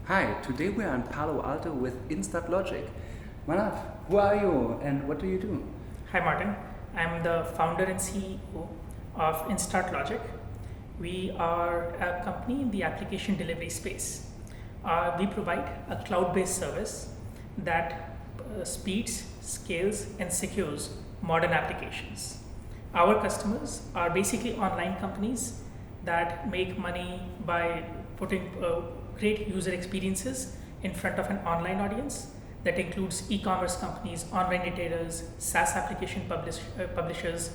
Hi, today we are in Palo Alto with Instart Logic. Manav, who are you and what do you do? Hi Martin, I'm the founder and CEO of Instart Logic. We are a company in the application delivery space. We provide a cloud-based service that speeds, scales, and secures modern applications. Our customers are basically online companies that make money by putting great user experiences in front of an online audience that includes e-commerce companies, online retailers, SaaS application publishers,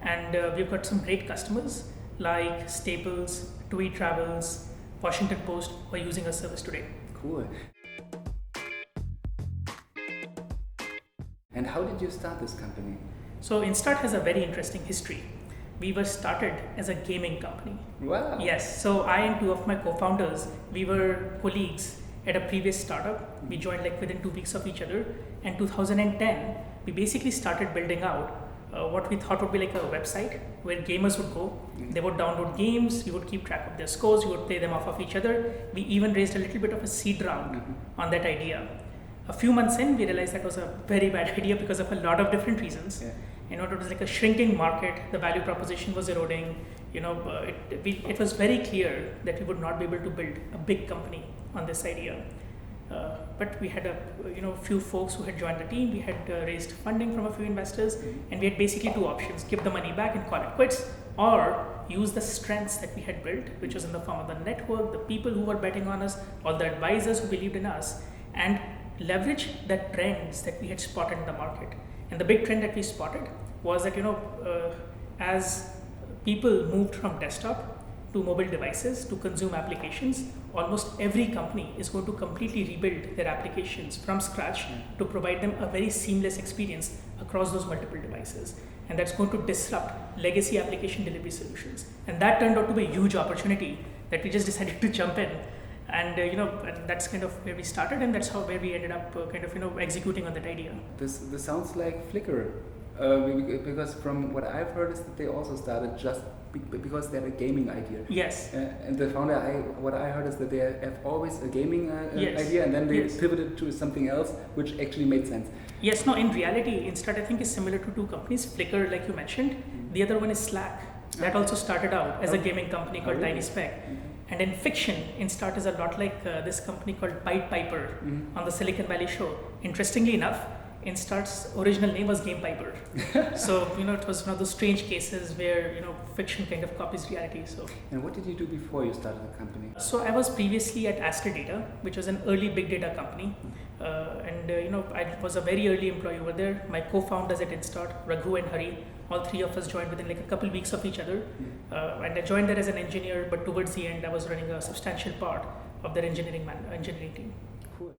and we've got some great customers like Staples, TUI Travels, Washington Post who are using our service today. Cool. And how did you start this company? So Instart has a very interesting history. We were started as a gaming company. Wow. Yes, so I and two of my co-founders, we were colleagues at a previous startup. We joined like within 2 weeks of each other. And 2010, we basically started building out what we thought would be like a website where gamers would go. They would download games, we would keep track of their scores, we would play them off of each other. We even raised a little bit of a seed round on that idea. A few months in, we realized that was a very bad idea because of a lot of different reasons. Yeah. It was like a shrinking market, the value proposition was eroding. It was very clear that we would not be able to build a big company on this idea. But we had a few folks who had joined the team. We had raised funding from a few investors, and we had basically two options: give the money back and call it quits, or use the strengths that we had built, which was in the form of the network, the people who were betting on us, all the advisors who believed in us, and leverage the trends that we had spotted in the market. And the big trend that we spotted was that as people moved from desktop to mobile devices to consume applications, almost every company is going to completely rebuild their applications from scratch to provide them a very seamless experience across those multiple devices. And that's going to disrupt legacy application delivery solutions. And that turned out to be a huge opportunity that we just decided to jump in. And and that's kind of where we started, and that's where we ended up executing on that idea. This sounds like Flickr, because from what I've heard is that they also started just because they had a gaming idea. Yes. And the founder, what I heard is that they have always a gaming Yes. idea, and then they Yes. pivoted to something else, which actually made sense. Yes, no, in reality, Instart I think is similar to two companies. Flickr, like you mentioned, the other one is Slack. That also started out as a gaming company called really? TinySpec. And in fiction, Instart is a lot like this company called Pied Piper on the Silicon Valley show. Interestingly enough, Instart's original name was Game Piper. So, it was one of those strange cases where, fiction kind of copies reality. So. And what did you do before you started the company? So I was previously at Aster Data, which was an early big data company. I was a very early employee over there. My co-founders at Instart, Raghu and Hari, all three of us joined within like a couple weeks of each other. And I joined there as an engineer, but towards the end, I was running a substantial part of their engineering team. Cool.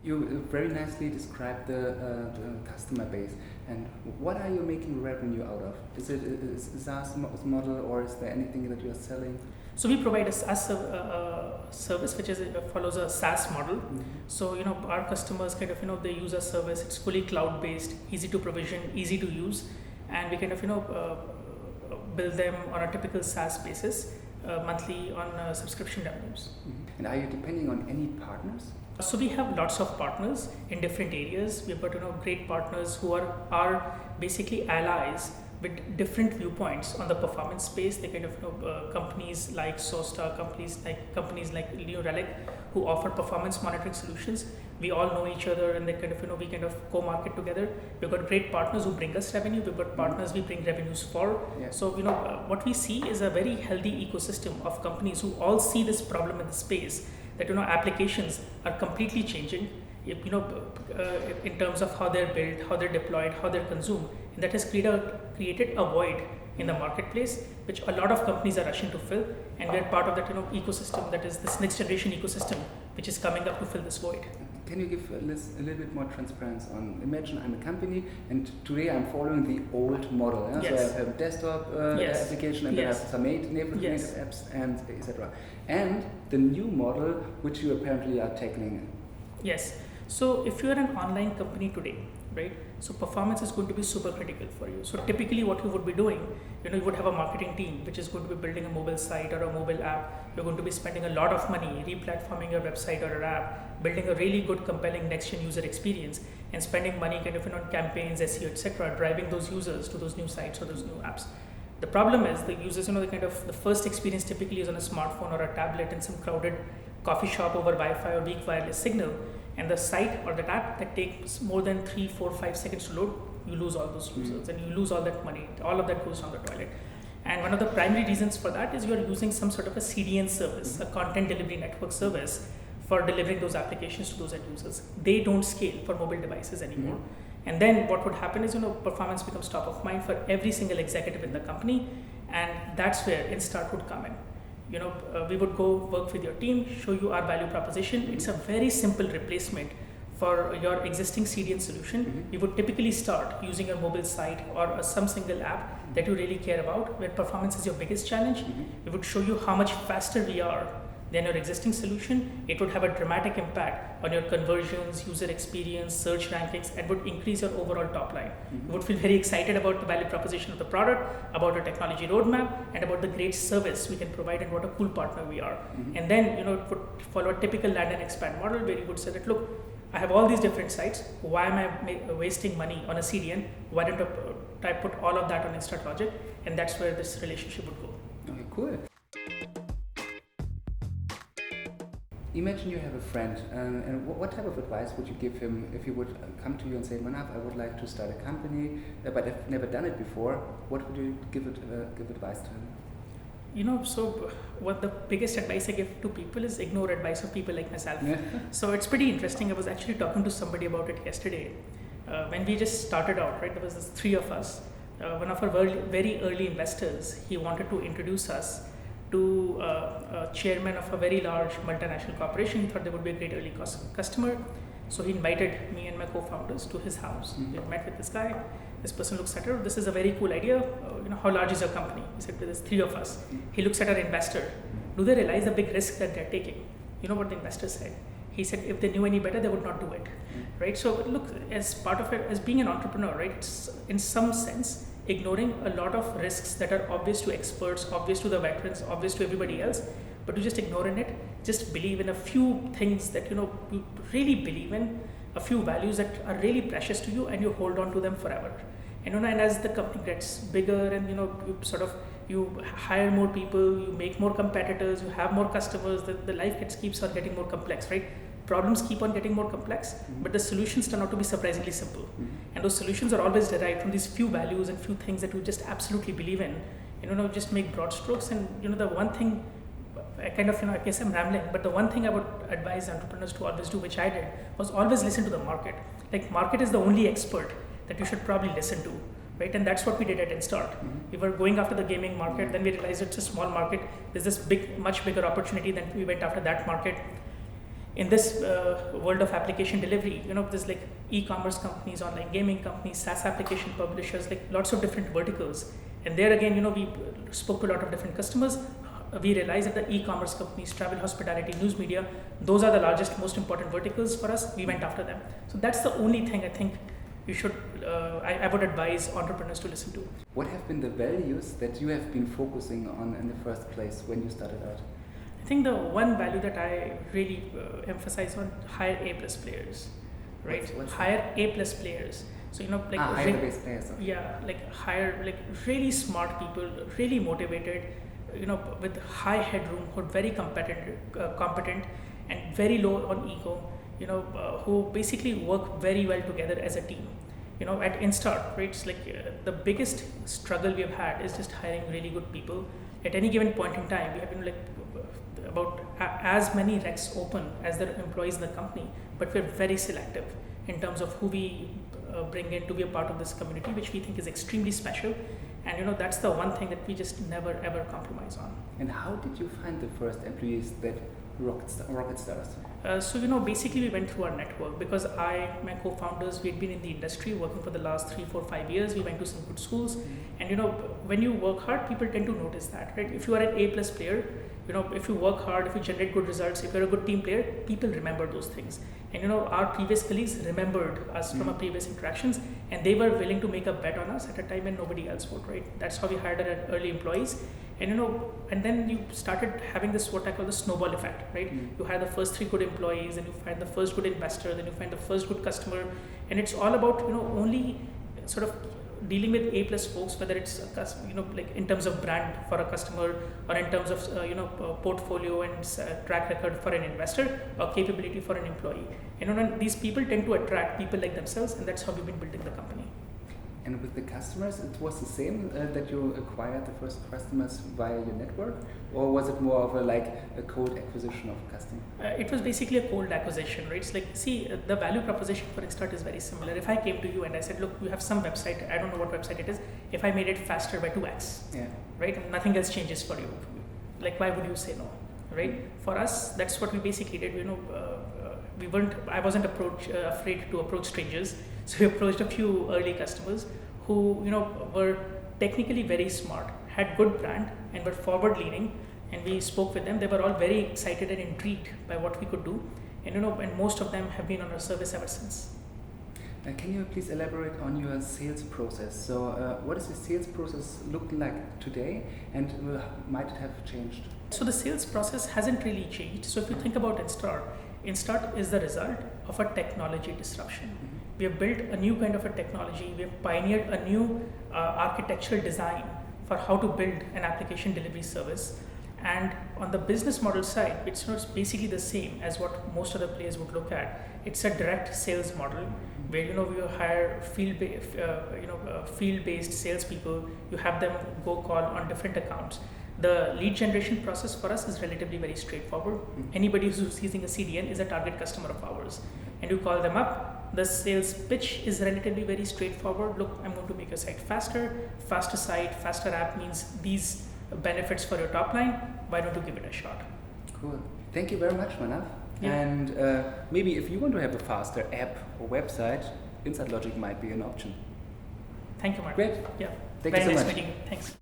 You very nicely described the customer base. And what are you making revenue out of? Is it a SaaS model, or is there anything that you are selling? So we provide a SaaS service which follows a SaaS model. So our customers they use our service. It's fully cloud based, easy to provision, easy to use, and we bill them on a typical SaaS basis monthly on subscription revenues. And are you depending on any partners? So we have lots of partners in different areas. We've got great partners who are basically allies with different viewpoints on the performance space. They companies like Sosta, companies like New Relic, who offer performance monitoring solutions. We all know each other, and they we co-market together. We've got great partners who bring us revenue. We've got partners we bring revenues for. Yeah. So what we see is a very healthy ecosystem of companies who all see this problem in the space, that applications are completely changing, in terms of how they're built, how they're deployed, how they're consumed, and that has created a void in the marketplace, which a lot of companies are rushing to fill, and we're part of that ecosystem, that is this next generation ecosystem, which is coming up to fill this void. Can you give a little bit more transparency on? Imagine I'm a company, and today I'm following the old model. Yeah? Yes. So I have a desktop Yes. application, and Yes. then I have some native Yes. apps, and etc. And the new model, which you apparently are tackling. Yes. So if you're an online company today, right? So performance is going to be super critical for you. So typically what you would be doing, you would have a marketing team which is going to be building a mobile site or a mobile app. You're going to be spending a lot of money replatforming your website or your app, building a really good, compelling next-gen user experience, and spending money kind of on campaigns, SEO, etc., driving those users to those new sites or those new apps. The problem is the users, the first experience typically is on a smartphone or a tablet in some crowded coffee shop over Wi-Fi or weak wireless signal, and the site or the app that takes more than 3, 4, 5 seconds to load, you lose all those users and you lose all that money. All of that goes down the toilet. And one of the primary reasons for that is you're using some sort of a CDN service, a content delivery network service, for delivering those applications to those end users. They don't scale for mobile devices anymore. And then what would happen is, performance becomes top of mind for every single executive in the company, and that's where Instart would come in. We would go work with your team, show you our value proposition. It's a very simple replacement for your existing CDN solution. We would typically start using your mobile site or some single app that you really care about, where performance is your biggest challenge. We would show you how much faster we are than your existing solution. It would have a dramatic impact on your conversions, user experience, search rankings, and would increase your overall top line. You would feel very excited about the value proposition of the product, about our technology roadmap, and about the great service we can provide and what a cool partner we are. And then, it would follow a typical land and expand model where you would say that, look, I have all these different sites. Why am I wasting money on a CDN? Why don't I put all of that on Instart Logic? And that's where this relationship would go. Okay, cool. Imagine you have a friend, and what type of advice would you give him if he would come to you and say, Manav, I would like to start a company, but I've never done it before. What would you give advice to him? So what the biggest advice I give to people is ignore advice of people like myself. So it's pretty interesting. I was actually talking to somebody about it yesterday. When we just started out, right, there was this 3 of us. One of our very early investors, he wanted to introduce us to a chairman of a very large multinational corporation. He thought they would be a great early customer. So he invited me and my co-founders to his house. We met with this guy. This person looks at her, this is a very cool idea. How large is your company? He said, there's 3 of us. He looks at our investor. Do they realize the big risk that they're taking? You know what the investor said? He said, if they knew any better, they would not do it. Right? So look, as part of it, as being an entrepreneur, right, it's in some sense ignoring a lot of risks that are obvious to experts, obvious to the veterans, obvious to everybody else, but you just ignoring it, just believe in a few things that you really believe in, a few values that are really precious to you, and you hold on to them forever. And as the company gets bigger and you hire more people, you make more competitors, you have more customers, the life keeps on getting more complex, right? Problems keep on getting more complex, but the solutions turn out to be surprisingly simple. And those solutions are always derived from these few values and few things that you just absolutely believe in. Just make broad strokes. And the one thing, I guess I'm rambling, but the one thing I would advise entrepreneurs to always do, which I did, was always listen to the market. Like, market is the only expert that you should probably listen to, right? And that's what we did at Instart. We were going after the gaming market, then we realized it's a small market. There's this much bigger opportunity, then we went after that market. In this world of application delivery, there's like e-commerce companies, online gaming companies, SaaS application publishers, like lots of different verticals. And there again, we spoke to a lot of different customers. We realized that the e-commerce companies, travel, hospitality, news media, those are the largest, most important verticals for us. We went after them. So that's the only thing I think you should, I would advise entrepreneurs to listen to. What have been the values that you have been focusing on in the first place when you started out? I think the one value that I really emphasize on, hire A+ players, right? What's hire A+ players. So hire based players. Okay. Yeah, hire really smart people, really motivated, with high headroom, who are very competent, and very low on ego. Who basically work very well together as a team. At Instart, right? It's the biggest struggle we have had is just hiring really good people. At any given point in time, we have been about as many recs open as there are employees in the company, but we're very selective in terms of who we bring in to be a part of this community, which we think is extremely special. And that's the one thing that we just never ever compromise on. And how did you find the first employees that rocket stars? Basically we went through our network, because my co-founders, we had been in the industry working for the last 3, 4, 5 years. We went to some good schools, and And when you work hard, people tend to notice that, right? If you are an A+ player, if you work hard, if you generate good results, if you're a good team player, people remember those things. And our previous colleagues remembered us from our previous interactions, and they were willing to make a bet on us at a time when nobody else would, right? That's how we hired our early employees. And and then you started having this, what I call the snowball effect, right? You hire the first 3 good employees, and you find the first good investor, then you find the first good customer, and it's all about only sort of dealing with A+ folks, whether it's like in terms of brand for a customer, or in terms of portfolio and track record for an investor, or capability for an employee. And these people tend to attract people like themselves, and that's how we've been building the company. And with the customers, it was the same that you acquired the first customers via your network, or was it more of a cold acquisition of a customer? It was basically a cold acquisition, right? It's like, see, the value proposition for Instart is very similar. If I came to you and I said, look, you have some website, I don't know what website it is, if I made it faster by 2x, right? And nothing else changes for you. Like, why would you say no, right? For us, that's what we basically did. I wasn't afraid to approach strangers. So we approached a few early customers who, were technically very smart, had good brand, and were forward leaning. And we spoke with them. They were all very excited and intrigued by what we could do. And, and most of them have been on our service ever since. Can you please elaborate on your sales process? So what does the sales process look like today, and might it have changed? So the sales process hasn't really changed. So if you think about Instart is the result of a technology disruption. We have built a new kind of a technology. We have pioneered a new architectural design for how to build an application delivery service. And on the business model side, it's not basically the same as what most other players would look at. It's a direct sales model where we hire field-based salespeople. You have them go call on different accounts. The lead generation process for us is relatively very straightforward. Anybody who's using a CDN is a target customer of ours, and you call them up. The sales pitch is relatively very straightforward. Look, I'm going to make your site faster. Faster site, faster app means these benefits for your top line. Why don't you give it a shot? Cool. Thank you very much, Manav. Yeah. And maybe if you want to have a faster app or website, Instart Logic might be an option. Thank you, Mark. Great. Yeah. Thank very you so nice much. meeting you. Thanks.